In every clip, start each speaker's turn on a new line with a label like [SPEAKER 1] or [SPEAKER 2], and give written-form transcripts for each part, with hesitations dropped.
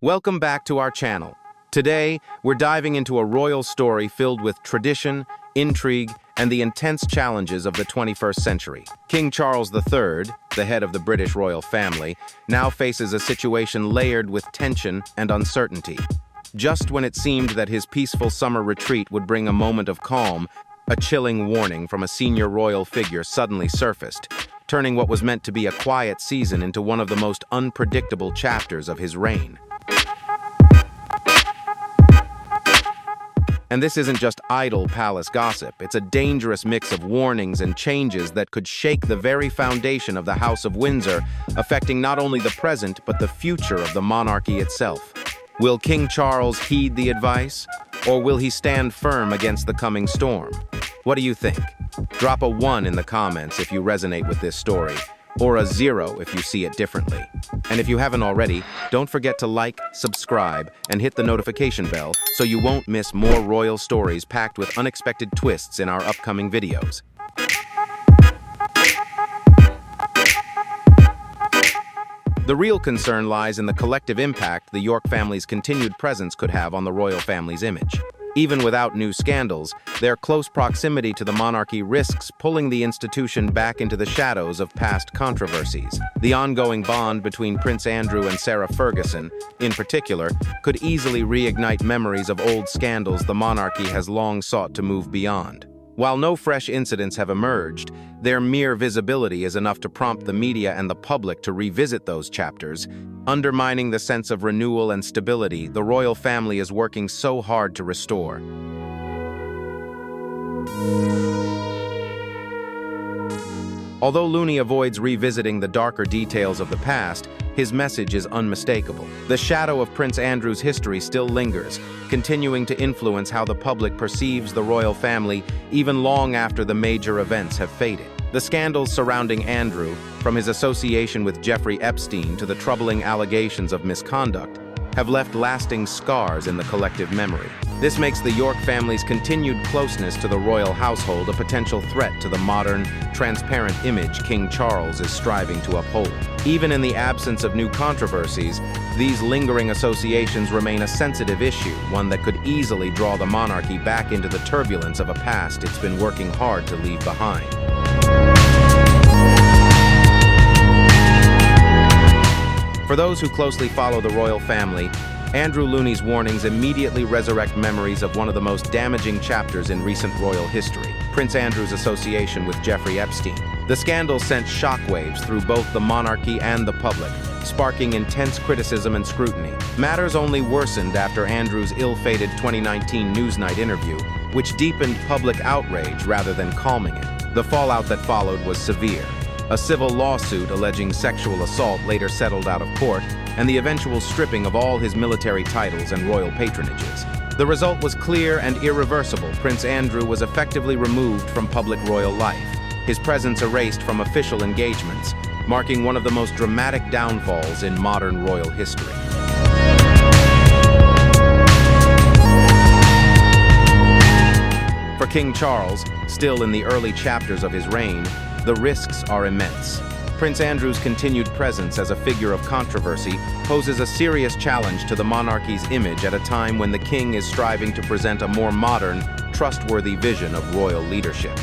[SPEAKER 1] Welcome back to our channel. Today, we're diving into a royal story filled with tradition, intrigue, and the intense challenges of the 21st century. King Charles III, the head of the British royal family, now faces a situation layered with tension and uncertainty. Just when it seemed that his peaceful summer retreat would bring a moment of calm, a chilling warning from a senior royal figure suddenly surfaced, turning what was meant to be a quiet season into one of the most unpredictable chapters of his reign. And this isn't just idle palace gossip, it's a dangerous mix of warnings and changes that could shake the very foundation of the House of Windsor, affecting not only the present but the future of the monarchy itself. Will King Charles heed the advice, or will he stand firm against the coming storm? What do you think? Drop a 1 in the comments if you resonate with this story, or a 0 if you see it differently. And if you haven't already, don't forget to like, subscribe, and hit the notification bell so you won't miss more royal stories packed with unexpected twists in our upcoming videos. The real concern lies in the collective impact the York family's continued presence could have on the royal family's image. Even without new scandals, their close proximity to the monarchy risks pulling the institution back into the shadows of past controversies. The ongoing bond between Prince Andrew and Sarah Ferguson, in particular, could easily reignite memories of old scandals the monarchy has long sought to move beyond. While no fresh incidents have emerged, their mere visibility is enough to prompt the media and the public to revisit those chapters, undermining the sense of renewal and stability the royal family is working so hard to restore. Although Looney avoids revisiting the darker details of the past, his message is unmistakable. The shadow of Prince Andrew's history still lingers, continuing to influence how the public perceives the royal family even long after the major events have faded. The scandals surrounding Andrew, from his association with Jeffrey Epstein to the troubling allegations of misconduct, have left lasting scars in the collective memory. This makes the York family's continued closeness to the royal household a potential threat to the modern, transparent image King Charles is striving to uphold. Even in the absence of new controversies, these lingering associations remain a sensitive issue, one that could easily draw the monarchy back into the turbulence of a past it's been working hard to leave behind. For those who closely follow the royal family, Andrew Looney's warnings immediately resurrect memories of one of the most damaging chapters in recent royal history, Prince Andrew's association with Jeffrey Epstein. The scandal sent shockwaves through both the monarchy and the public, sparking intense criticism and scrutiny. Matters only worsened after Andrew's ill-fated 2019 Newsnight interview, which deepened public outrage rather than calming it. The fallout that followed was severe. A civil lawsuit alleging sexual assault later settled out of court, and the eventual stripping of all his military titles and royal patronages. The result was clear and irreversible. Prince Andrew was effectively removed from public royal life, his presence erased from official engagements, marking one of the most dramatic downfalls in modern royal history. For King Charles, still in the early chapters of his reign, the risks are immense. Prince Andrew's continued presence as a figure of controversy poses a serious challenge to the monarchy's image at a time when the king is striving to present a more modern, trustworthy vision of royal leadership.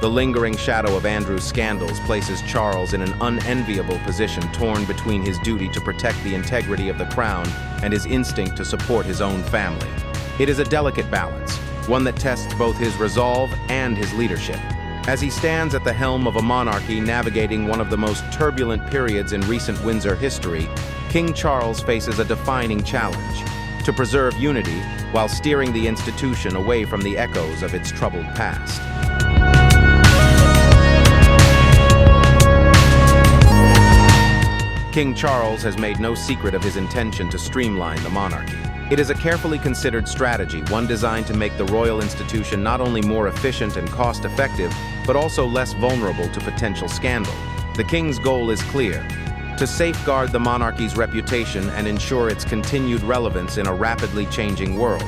[SPEAKER 1] The lingering shadow of Andrew's scandals places Charles in an unenviable position, torn between his duty to protect the integrity of the crown and his instinct to support his own family. It is a delicate balance, one that tests both his resolve and his leadership. As he stands at the helm of a monarchy navigating one of the most turbulent periods in recent Windsor history, King Charles faces a defining challenge: to preserve unity while steering the institution away from the echoes of its troubled past. King Charles has made no secret of his intention to streamline the monarchy. It is a carefully considered strategy, one designed to make the royal institution not only more efficient and cost-effective, but also less vulnerable to potential scandal. The king's goal is clear: to safeguard the monarchy's reputation and ensure its continued relevance in a rapidly changing world.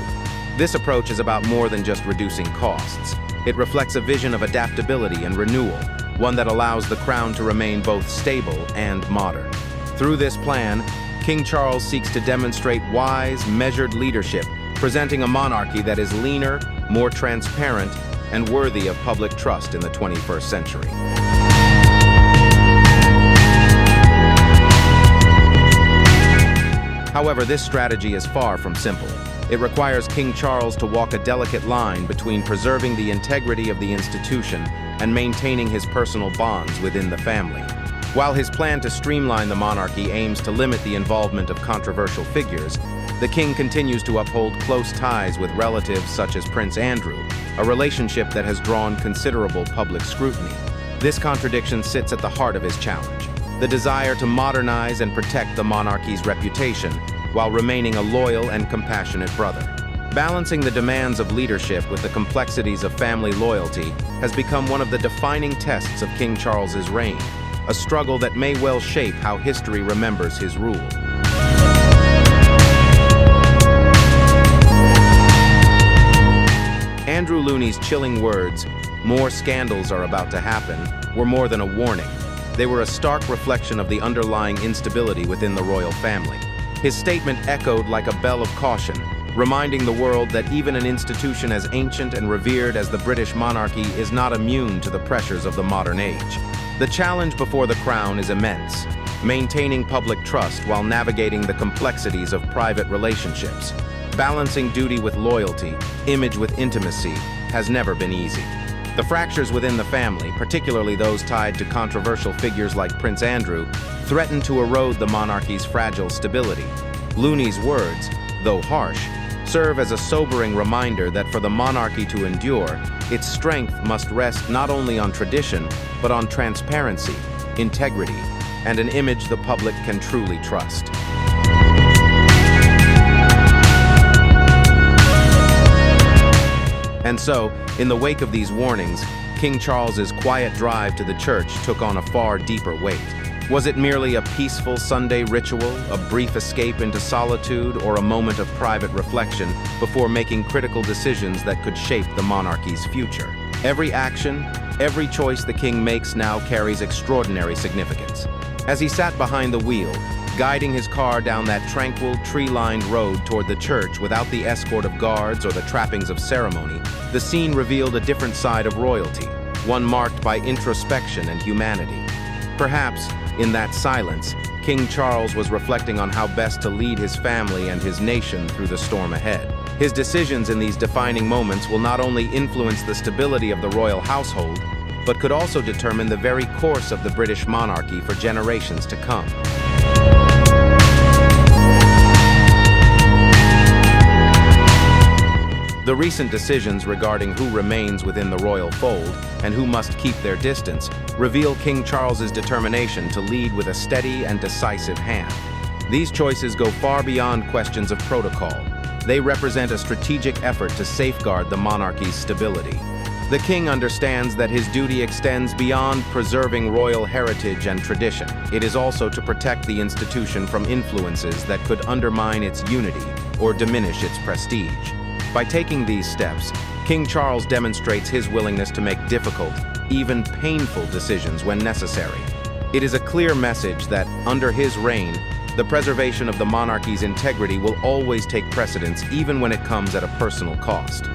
[SPEAKER 1] This approach is about more than just reducing costs. It reflects a vision of adaptability and renewal, one that allows the crown to remain both stable and modern. Through this plan, King Charles seeks to demonstrate wise, measured leadership, presenting a monarchy that is leaner, more transparent, and worthy of public trust in the 21st century. However, this strategy is far from simple. It requires King Charles to walk a delicate line between preserving the integrity of the institution and maintaining his personal bonds within the family. While his plan to streamline the monarchy aims to limit the involvement of controversial figures, the king continues to uphold close ties with relatives such as Prince Andrew, a relationship that has drawn considerable public scrutiny. This contradiction sits at the heart of his challenge: the desire to modernize and protect the monarchy's reputation while remaining a loyal and compassionate brother. Balancing the demands of leadership with the complexities of family loyalty has become one of the defining tests of King Charles's reign, a struggle that may well shape how history remembers his rule. Andrew Looney's chilling words, "More scandals are about to happen," were more than a warning. They were a stark reflection of the underlying instability within the royal family. His statement echoed like a bell of caution, reminding the world that even an institution as ancient and revered as the British monarchy is not immune to the pressures of the modern age. The challenge before the crown is immense: maintaining public trust while navigating the complexities of private relationships. Balancing duty with loyalty, image with intimacy, has never been easy. The fractures within the family, particularly those tied to controversial figures like Prince Andrew, threaten to erode the monarchy's fragile stability. Looney's words, though harsh, serve as a sobering reminder that for the monarchy to endure, its strength must rest not only on tradition, but on transparency, integrity, and an image the public can truly trust. And so, in the wake of these warnings, King Charles's quiet drive to the church took on a far deeper weight. Was it merely a peaceful Sunday ritual, a brief escape into solitude, or a moment of private reflection before making critical decisions that could shape the monarchy's future? Every action, every choice the king makes now carries extraordinary significance. As he sat behind the wheel, guiding his car down that tranquil, tree-lined road toward the church without the escort of guards or the trappings of ceremony, the scene revealed a different side of royalty, one marked by introspection and humanity. Perhaps, in that silence, King Charles was reflecting on how best to lead his family and his nation through the storm ahead. His decisions in these defining moments will not only influence the stability of the royal household, but could also determine the very course of the British monarchy for generations to come. The recent decisions regarding who remains within the royal fold and who must keep their distance reveal King Charles's determination to lead with a steady and decisive hand. These choices go far beyond questions of protocol. They represent a strategic effort to safeguard the monarchy's stability. The king understands that his duty extends beyond preserving royal heritage and tradition. It is also to protect the institution from influences that could undermine its unity or diminish its prestige. By taking these steps, King Charles demonstrates his willingness to make difficult, even painful decisions when necessary. It is a clear message that, under his reign, the preservation of the monarchy's integrity will always take precedence, even when it comes at a personal cost.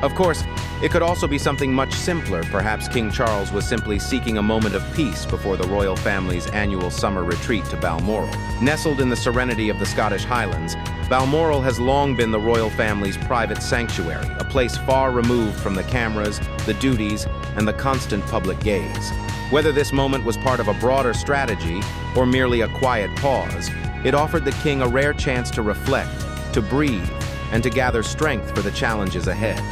[SPEAKER 1] Of course, it could also be something much simpler. Perhaps King Charles was simply seeking a moment of peace before the royal family's annual summer retreat to Balmoral. Nestled in the serenity of the Scottish Highlands, Balmoral has long been the royal family's private sanctuary, a place far removed from the cameras, the duties, and the constant public gaze. Whether this moment was part of a broader strategy or merely a quiet pause, it offered the king a rare chance to reflect, to breathe, and to gather strength for the challenges ahead.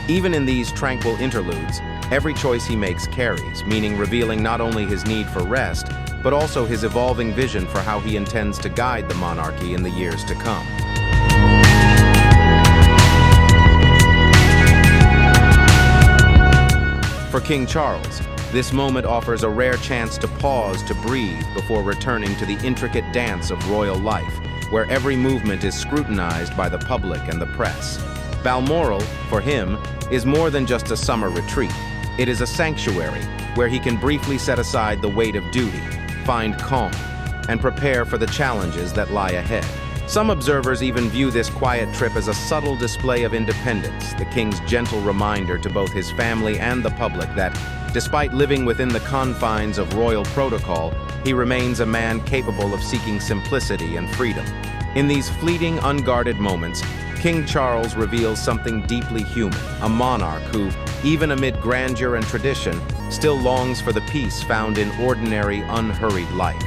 [SPEAKER 1] Even in these tranquil interludes, every choice he makes carries, meaning revealing not only his need for rest, but also his evolving vision for how he intends to guide the monarchy in the years to come. For King Charles, this moment offers a rare chance to pause to breathe before returning to the intricate dance of royal life, where every movement is scrutinized by the public and the press. Balmoral, for him, is more than just a summer retreat. It is a sanctuary, where he can briefly set aside the weight of duty, find calm, and prepare for the challenges that lie ahead. Some observers even view this quiet trip as a subtle display of independence, the king's gentle reminder to both his family and the public that, despite living within the confines of royal protocol, he remains a man capable of seeking simplicity and freedom. In these fleeting, unguarded moments, King Charles reveals something deeply human, a monarch who, even amid grandeur and tradition, still longs for the peace found in ordinary, unhurried life.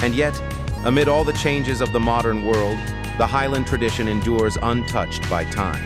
[SPEAKER 1] And yet, amid all the changes of the modern world, the Highland tradition endures untouched by time.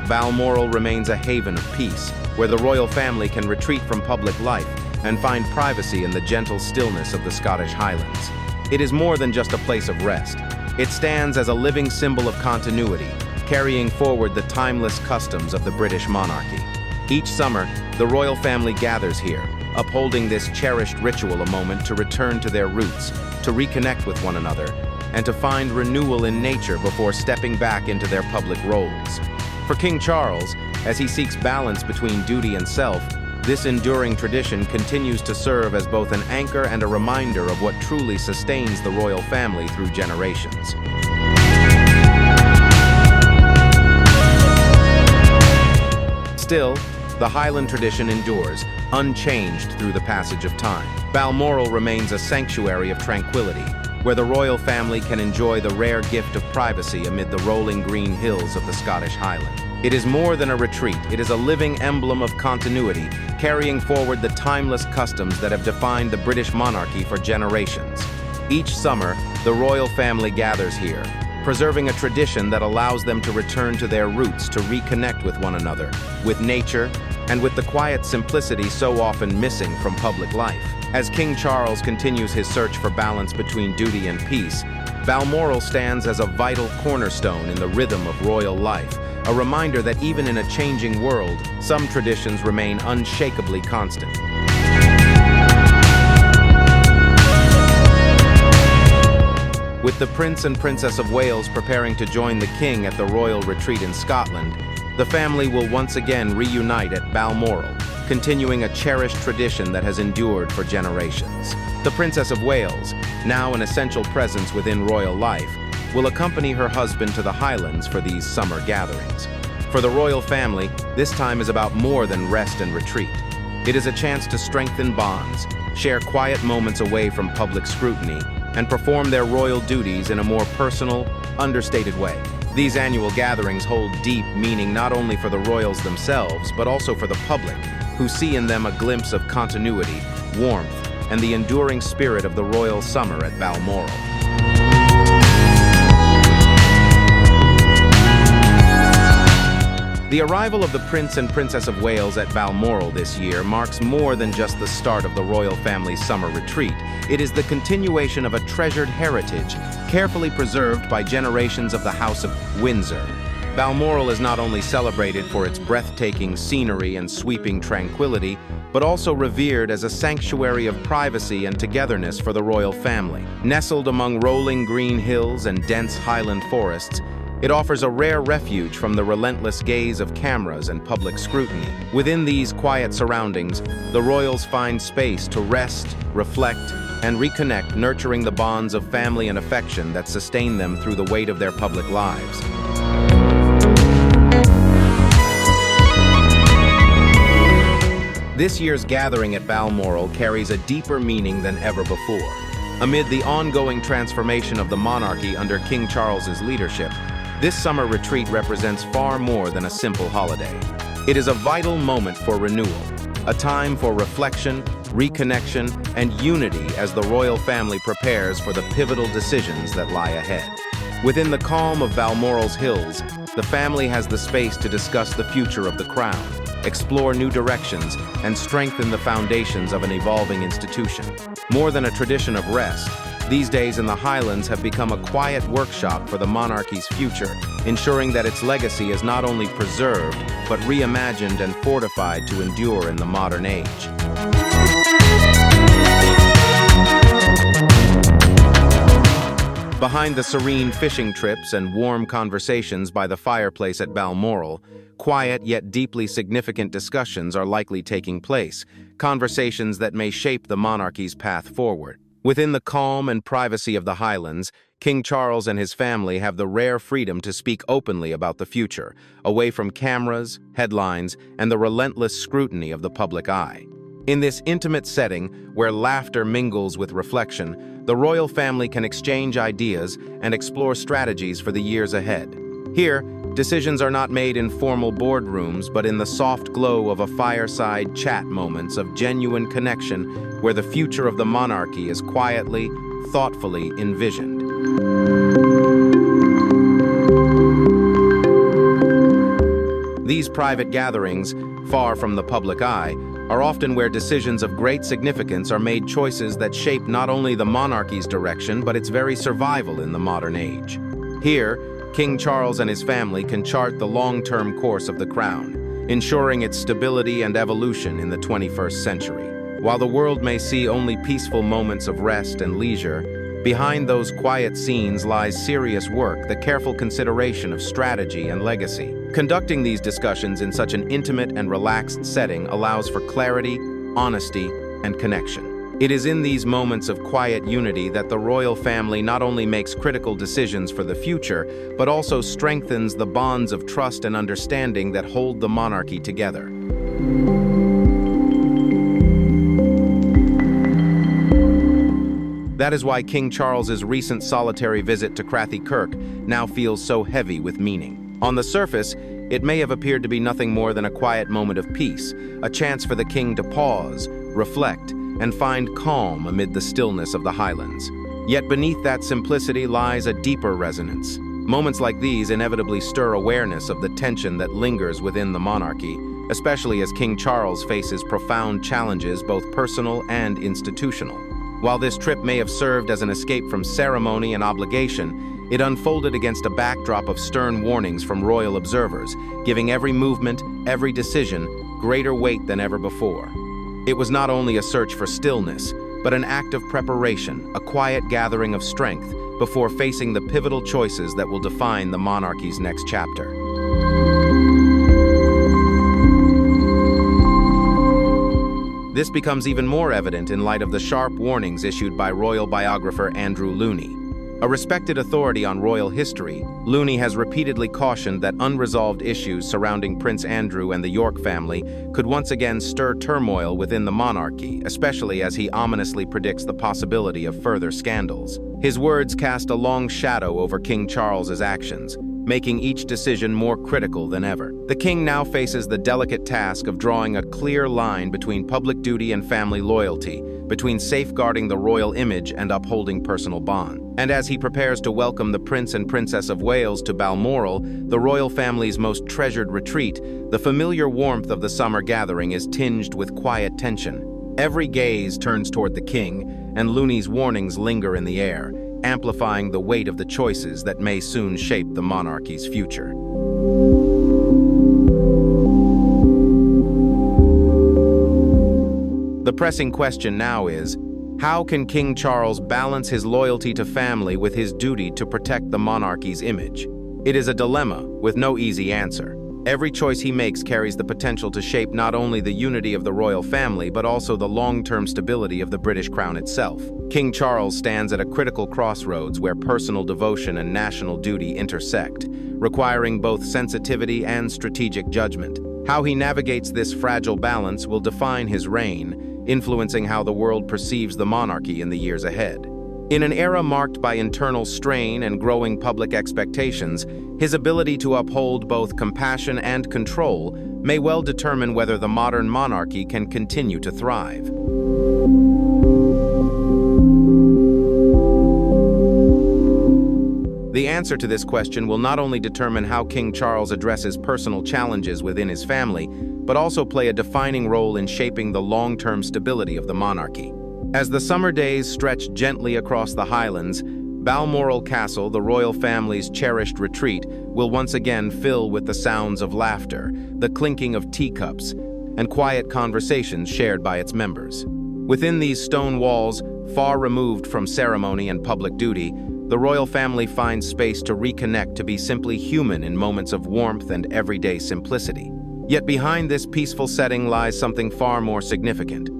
[SPEAKER 1] Balmoral remains a haven of peace, where the royal family can retreat from public life and find privacy in the gentle stillness of the Scottish Highlands. It is more than just a place of rest. It stands as a living symbol of continuity, carrying forward the timeless customs of the British monarchy. Each summer, the royal family gathers here, upholding this cherished ritual a moment to return to their roots, to reconnect with one another, and to find renewal in nature before stepping back into their public roles. For King Charles, as he seeks balance between duty and self, this enduring tradition continues to serve as both an anchor and a reminder of what truly sustains the royal family through generations. Still, the Highland tradition endures, unchanged through the passage of time. Balmoral remains a sanctuary of tranquility, where the royal family can enjoy the rare gift of privacy amid the rolling green hills of the Scottish Highland. It is more than a retreat, it is a living emblem of continuity, carrying forward the timeless customs that have defined the British monarchy for generations. Each summer, the royal family gathers here, preserving a tradition that allows them to return to their roots, to reconnect with one another, with nature, and with the quiet simplicity so often missing from public life. As King Charles continues his search for balance between duty and peace, Balmoral stands as a vital cornerstone in the rhythm of royal life, a reminder that even in a changing world, some traditions remain unshakably constant. With the Prince and Princess of Wales preparing to join the King at the royal retreat in Scotland, the family will once again reunite at Balmoral, continuing a cherished tradition that has endured for generations. The Princess of Wales, now an essential presence within royal life, will accompany her husband to the Highlands for these summer gatherings. For the royal family, this time is about more than rest and retreat. It is a chance to strengthen bonds, share quiet moments away from public scrutiny, and perform their royal duties in a more personal, understated way. These annual gatherings hold deep meaning not only for the royals themselves, but also for the public, who see in them a glimpse of continuity, warmth, and the enduring spirit of the royal summer at Balmoral. The arrival of the Prince and Princess of Wales at Balmoral this year marks more than just the start of the royal family's summer retreat. It is the continuation of a treasured heritage, carefully preserved by generations of the House of Windsor. Balmoral is not only celebrated for its breathtaking scenery and sweeping tranquility, but also revered as a sanctuary of privacy and togetherness for the royal family. Nestled among rolling green hills and dense highland forests, it offers a rare refuge from the relentless gaze of cameras and public scrutiny. Within these quiet surroundings, the royals find space to rest, reflect, and reconnect, nurturing the bonds of family and affection that sustain them through the weight of their public lives. This year's gathering at Balmoral carries a deeper meaning than ever before. Amid the ongoing transformation of the monarchy under King Charles's leadership, this summer retreat represents far more than a simple holiday. It is a vital moment for renewal, a time for reflection, reconnection, and unity as the royal family prepares for the pivotal decisions that lie ahead. Within the calm of Balmoral's hills, the family has the space to discuss the future of the crown, explore new directions, and strengthen the foundations of an evolving institution. More than a tradition of rest, these days in the Highlands have become a quiet workshop for the monarchy's future, ensuring that its legacy is not only preserved, but reimagined and fortified to endure in the modern age. Behind the serene fishing trips and warm conversations by the fireplace at Balmoral, quiet yet deeply significant discussions are likely taking place, conversations that may shape the monarchy's path forward. Within the calm and privacy of the Highlands, King Charles and his family have the rare freedom to speak openly about the future, away from cameras, headlines, and the relentless scrutiny of the public eye. In this intimate setting, where laughter mingles with reflection, the royal family can exchange ideas and explore strategies for the years ahead. Here, decisions are not made in formal boardrooms, but in the soft glow of a fireside chat, moments of genuine connection where the future of the monarchy is quietly, thoughtfully envisioned. These private gatherings, far from the public eye, are often where decisions of great significance are made, choices that shape not only the monarchy's direction but its very survival in the modern age. Here, King Charles and his family can chart the long-term course of the crown, ensuring its stability and evolution in the 21st century. While the world may see only peaceful moments of rest and leisure, behind those quiet scenes lies serious work, the careful consideration of strategy and legacy. Conducting these discussions in such an intimate and relaxed setting allows for clarity, honesty, and connection. It is in these moments of quiet unity that the royal family not only makes critical decisions for the future, but also strengthens the bonds of trust and understanding that hold the monarchy together. That is why King Charles's recent solitary visit to Crathy Kirk now feels so heavy with meaning. On the surface, it may have appeared to be nothing more than a quiet moment of peace, a chance for the king to pause, reflect, and find calm amid the stillness of the Highlands. Yet beneath that simplicity lies a deeper resonance. Moments like these inevitably stir awareness of the tension that lingers within the monarchy, especially as King Charles faces profound challenges, both personal and institutional. While this trip may have served as an escape from ceremony and obligation, it unfolded against a backdrop of stern warnings from royal observers, giving every movement, every decision, greater weight than ever before. It was not only a search for stillness, but an act of preparation, a quiet gathering of strength before facing the pivotal choices that will define the monarchy's next chapter. This becomes even more evident in light of the sharp warnings issued by royal biographer Andrew Looney. A respected authority on royal history, Looney has repeatedly cautioned that unresolved issues surrounding Prince Andrew and the York family could once again stir turmoil within the monarchy, especially as he ominously predicts the possibility of further scandals. His words cast a long shadow over King Charles's actions, making each decision more critical than ever. The king now faces the delicate task of drawing a clear line between public duty and family loyalty, between safeguarding the royal image and upholding personal bond. And as he prepares to welcome the Prince and Princess of Wales to Balmoral, the royal family's most treasured retreat, the familiar warmth of the summer gathering is tinged with quiet tension. Every gaze turns toward the king, and Looney's warnings linger in the air, amplifying the weight of the choices that may soon shape the monarchy's future. The pressing question now is, how can King Charles balance his loyalty to family with his duty to protect the monarchy's image? It is a dilemma with no easy answer. Every choice he makes carries the potential to shape not only the unity of the royal family, but also the long-term stability of the British crown itself. King Charles stands at a critical crossroads where personal devotion and national duty intersect, requiring both sensitivity and strategic judgment. How he navigates this fragile balance will define his reign, influencing how the world perceives the monarchy in the years ahead. In an era marked by internal strain and growing public expectations, his ability to uphold both compassion and control may well determine whether the modern monarchy can continue to thrive. The answer to this question will not only determine how King Charles addresses personal challenges within his family, but also play a defining role in shaping the long-term stability of the monarchy. As the summer days stretch gently across the Highlands, Balmoral Castle, the royal family's cherished retreat, will once again fill with the sounds of laughter, the clinking of teacups, and quiet conversations shared by its members. Within these stone walls, far removed from ceremony and public duty, the royal family finds space to reconnect, to be simply human in moments of warmth and everyday simplicity. Yet behind this peaceful setting lies something far more significant.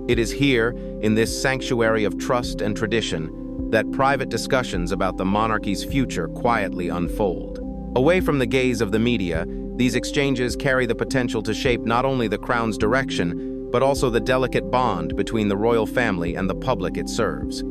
[SPEAKER 1] It is here, in this sanctuary of trust and tradition, that private discussions about the monarchy's future quietly unfold. Away from the gaze of the media, these exchanges carry the potential to shape not only the crown's direction, but also the delicate bond between the royal family and the public it serves.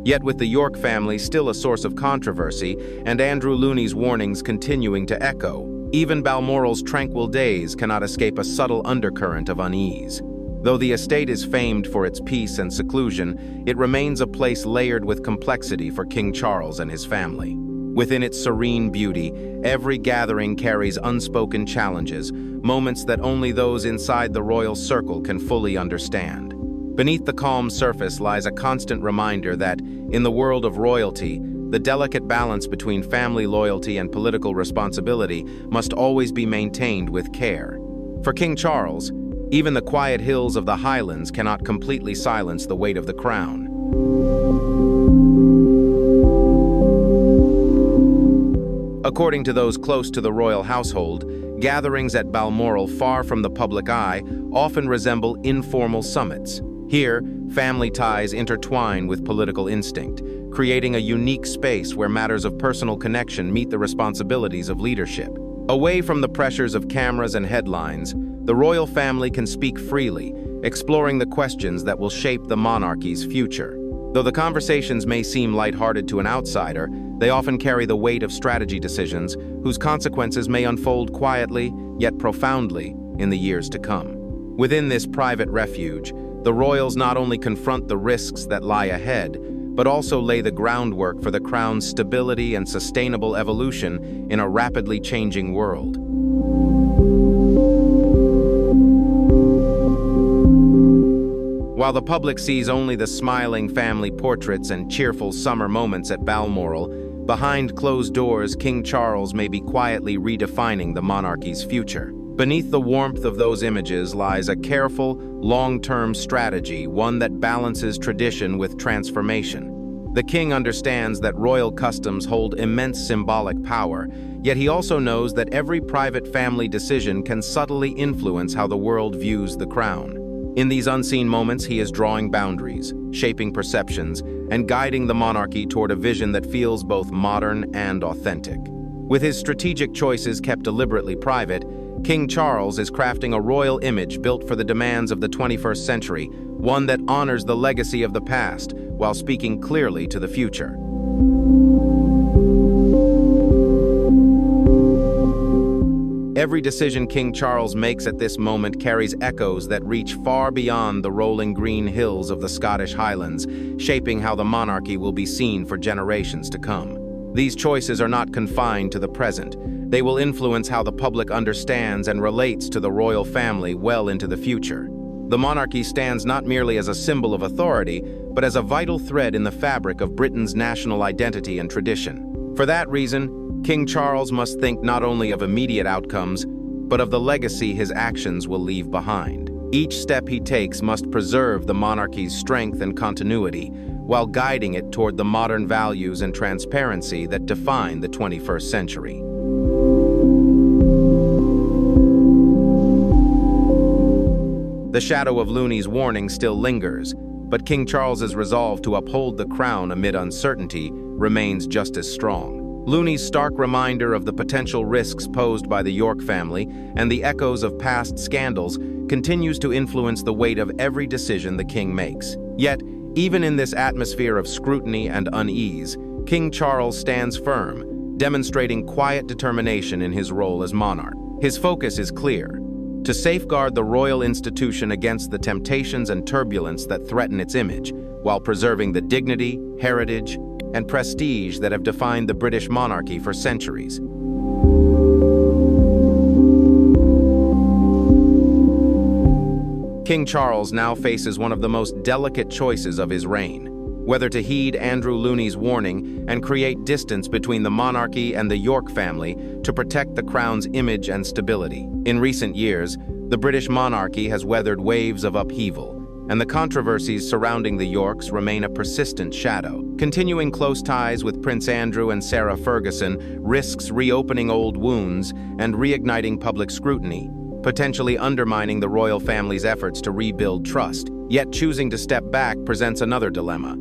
[SPEAKER 1] Yet with the York family still a source of controversy and Andrew Looney's warnings continuing to echo, even Balmoral's tranquil days cannot escape a subtle undercurrent of unease. Though the estate is famed for its peace and seclusion, it remains a place layered with complexity for King Charles and his family. Within its serene beauty, every gathering carries unspoken challenges, moments that only those inside the royal circle can fully understand. Beneath the calm surface lies a constant reminder that, in the world of royalty, the delicate balance between family loyalty and political responsibility must always be maintained with care. For King Charles, even the quiet hills of the Highlands cannot completely silence the weight of the crown. According to those close to the royal household, gatherings at Balmoral far from the public eye often resemble informal summits. Here, family ties intertwine with political instinct, creating a unique space where matters of personal connection meet the responsibilities of leadership. Away from the pressures of cameras and headlines, the royal family can speak freely, exploring the questions that will shape the monarchy's future. Though the conversations may seem lighthearted to an outsider, they often carry the weight of strategy decisions whose consequences may unfold quietly, yet profoundly, in the years to come. Within this private refuge, the royals not only confront the risks that lie ahead, but also lay the groundwork for the crown's stability and sustainable evolution in a rapidly changing world. While the public sees only the smiling family portraits and cheerful summer moments at Balmoral, behind closed doors, King Charles may be quietly redefining the monarchy's future. Beneath the warmth of those images lies a careful, long-term strategy, one that balances tradition with transformation. The king understands that royal customs hold immense symbolic power, yet he also knows that every private family decision can subtly influence how the world views the crown. In these unseen moments, he is drawing boundaries, shaping perceptions, and guiding the monarchy toward a vision that feels both modern and authentic. With his strategic choices kept deliberately private, King Charles is crafting a royal image built for the demands of the 21st century, one that honors the legacy of the past while speaking clearly to the future. Every decision King Charles makes at this moment carries echoes that reach far beyond the rolling green hills of the Scottish Highlands, shaping how the monarchy will be seen for generations to come. These choices are not confined to the present. They will influence how the public understands and relates to the royal family well into the future. The monarchy stands not merely as a symbol of authority, but as a vital thread in the fabric of Britain's national identity and tradition. For that reason, King Charles must think not only of immediate outcomes, but of the legacy his actions will leave behind. Each step he takes must preserve the monarchy's strength and continuity, while guiding it toward the modern values and transparency that define the 21st century. The shadow of Looney's warning still lingers, but King Charles's resolve to uphold the crown amid uncertainty remains just as strong. Looney's stark reminder of the potential risks posed by the York family and the echoes of past scandals continues to influence the weight of every decision the king makes. Yet, even in this atmosphere of scrutiny and unease, King Charles stands firm, demonstrating quiet determination in his role as monarch. His focus is clear: to safeguard the royal institution against the temptations and turbulence that threaten its image, while preserving the dignity, heritage, and prestige that have defined the British monarchy for centuries. King Charles now faces one of the most delicate choices of his reign: whether to heed Andrew Looney's warning and create distance between the monarchy and the York family to protect the crown's image and stability. In recent years, the British monarchy has weathered waves of upheaval, and the controversies surrounding the Yorks remain a persistent shadow. Continuing close ties with Prince Andrew and Sarah Ferguson risks reopening old wounds and reigniting public scrutiny, potentially undermining the royal family's efforts to rebuild trust. Yet choosing to step back presents another dilemma.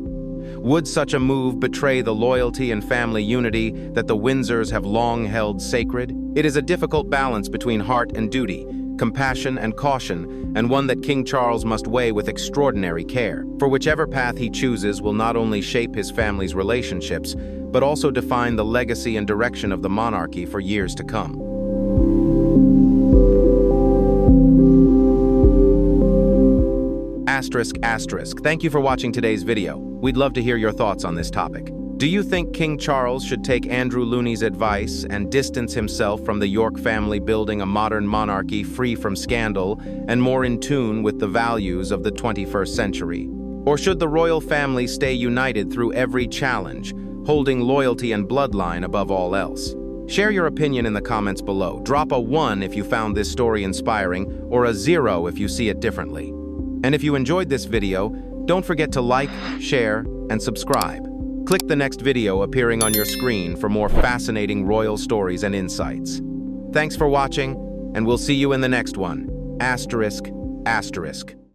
[SPEAKER 1] Would such a move betray the loyalty and family unity that the Windsors have long held sacred? It is a difficult balance between heart and duty, compassion and caution, and one that King Charles must weigh with extraordinary care. For whichever path he chooses will not only shape his family's relationships, but also define the legacy and direction of the monarchy for years to come. Thank you for watching today's video. We'd love to hear your thoughts on this topic. Do you think King Charles should take Andrew Looney's advice and distance himself from the York family, building a modern monarchy free from scandal and more in tune with the values of the 21st century? Or should the royal family stay united through every challenge, holding loyalty and bloodline above all else? Share your opinion in the comments below. Drop a 1 if you found this story inspiring, or a 0 if you see it differently. And if you enjoyed this video, don't forget to like, share, and subscribe. Click the next video appearing on your screen for more fascinating royal stories and insights. Thanks for watching, and we'll see you in the next one. ****.